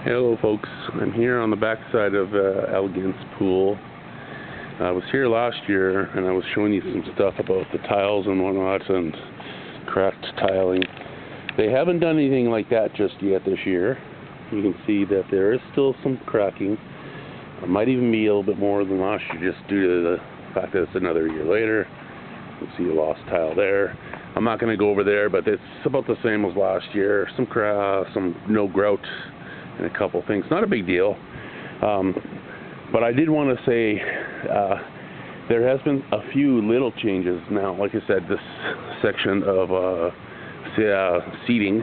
Hello folks, I'm here on the backside of Alegance pool. I was here last year and I was showing you some stuff about the tiles and whatnot and cracked tiling. They haven't done anything like that just yet this year. You can see that there is still some cracking. It might even be a little bit more than last year just due to the fact that it's another year later. You can see a lost tile there. I'm not going to go over there, but it's about the same as last year. Some no grout and a couple things. Not a big deal. But I did want to say there has been a few little changes now. Like I said, this section of seating,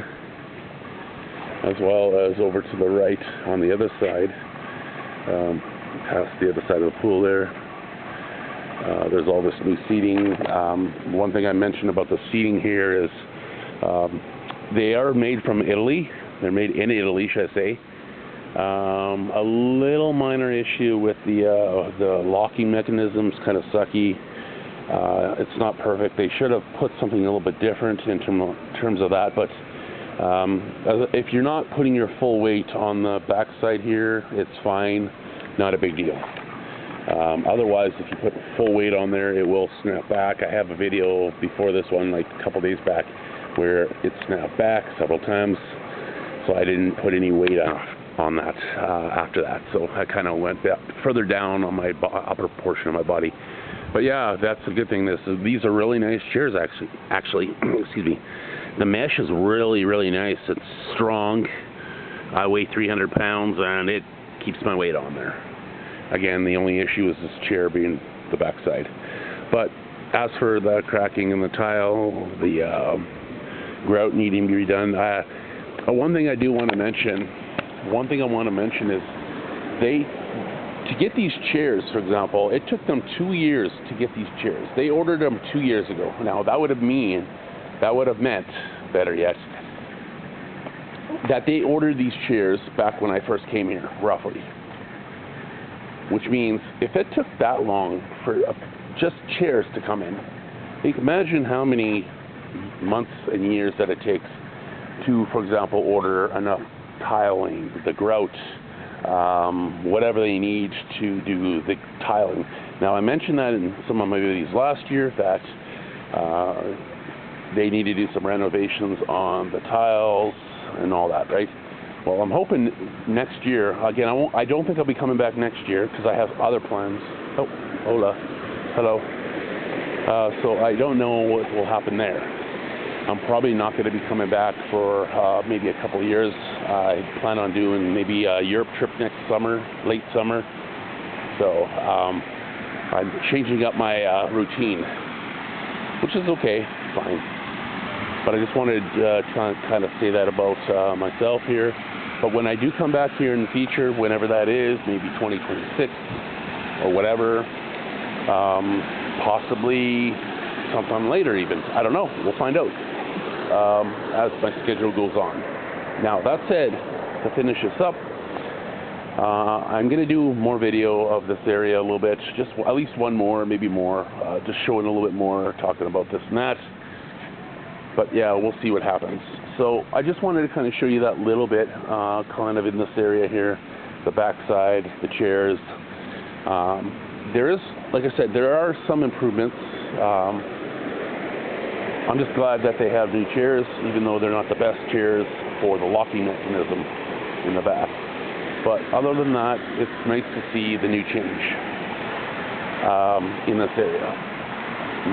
as well as over to the right on the other side, past the other side of the pool there. There's all this new seating. One thing I mentioned about the seating here is they are made from Italy. They're made in Italy, should I say. A little minor issue with the locking mechanisms, kind of sucky. It's not perfect. They should have put something a little bit different in terms of that, but if you're not putting your full weight on the backside here, it's fine. Not a big deal. Otherwise, if you put full weight on there, it will snap back. I have a video before this one, like a couple days back, where it snapped back several times, so I didn't put any weight on that after that. So I kind of went further down on my upper portion of my body. But yeah, that's a good thing. These are really nice chairs, actually. Excuse me. The mesh is really, really nice. It's strong. I weigh 300 pounds, and it keeps my weight on there. Again, the only issue is this chair being the backside. But as for the cracking in the tile, the grout needing to be redone, one thing I want to mention is to get these chairs, for example, it took them 2 years to get these chairs. They ordered them 2 years ago. Now that would have meant, better yet, that they ordered these chairs back when I first came here, roughly. Which means if it took that long for just chairs to come in, you can imagine how many months and years that it takes to, for example, order enough tiling, the grout, whatever they need to do the tiling. Now, I mentioned that in some of my videos last year that they need to do some renovations on the tiles and all that, right? Well, I'm hoping next year. Again, I don't think I'll be coming back next year because I have other plans. Oh, hola, hello. So I don't know what will happen there. I'm probably not going to be coming back for maybe a couple of years. I plan on doing maybe a Europe trip next summer, late summer. So I'm changing up my routine, which is okay, fine. But I just wanted to kind of say that about myself here. But when I do come back here in the future, whenever that is, maybe 2026 or whatever, possibly sometime later even. I don't know. We'll find out as my schedule goes on. Now, that said, to finish this up, I'm going to do more video of this area a little bit, just at least one more, maybe more, just showing a little bit more, talking about this and that. But yeah, we'll see what happens. So I just wanted to kind of show you that little bit, kind of in this area here, the backside, the chairs. There is, like I said, there are some improvements. I'm just glad that they have new chairs, even though they're not the best chairs for the locking mechanism in the back. But other than that, it's nice to see the new change in this area.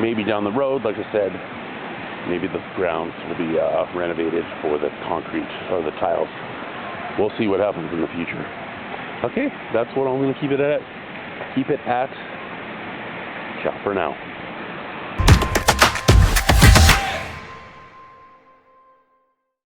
Maybe down the road, like I said, maybe the grounds will be renovated for the concrete or the tiles. We'll see what happens in the future. Okay, that's what I'm going to keep it at. Ciao for now.